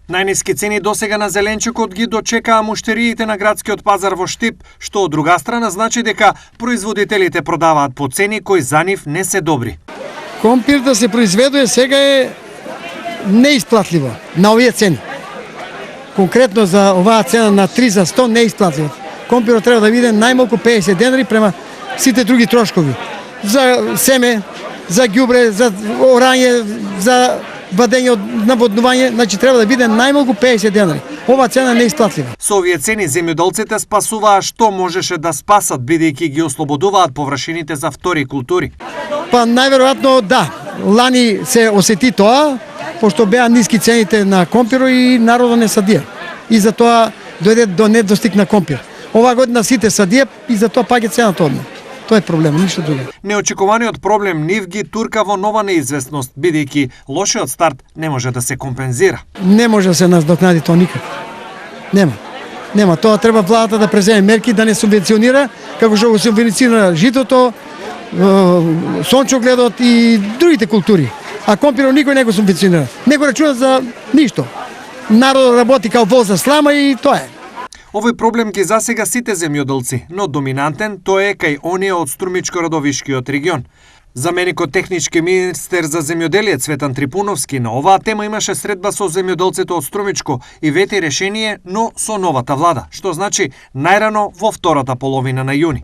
Најниски цени досега на зеленчукот ги дочекаа муштериите на градскиот пазар во Штип, што од друга страна значи дека производителите продаваат по цени кои за нив не се добри. Компир да се произведува сега е неисплатливо на овие цени. Конкретно за оваа цена на 3 за 100 неисплатливо. Компирот треба да биде најмалку 50 денари према сите други трошкови. За семе, за ѓубре, заорање, за вадење од наводнување, значи треба да биде најмалку 50 денари. Ова цена не е неисплатлива. Со овие цени земјоделците спасуваа што можеше да спасат бидејќи ги ослободуваат површините за втори култури. Па најверојатно да. Лани се осети тоа, пошто беа ниски цените на компиро и народот не садија. И затоа дојде до недостиг на компир. Оваа година сите садија и затоа паѓа цената одма. Тоа е проблем, ништо друго. Неочекуваниот проблем нив ги турка во нова неизвестност, бидејќи лошиот старт не може да се компензира. Не може да се надокнади тоа никако. Нема. Тоа треба владата да преземе мерки да не субвенционира, како што го субвенционира житото, сончогледот и другите култури. А компирот никој не го субвенционира. Не го рачуна за ништо. Народот работи као вол за слама и тоа е. Овој проблем ги засега сите земјоделци, но доминантен тој е кај оние од Струмичко-Радовишкиот регион. Заменикот технички министер за земјоделие Цветан Трипуновски на оваа тема имаше средба со земјоделците од Струмичко и вети решение, но со новата влада, што значи најрано во втората половина на јуни.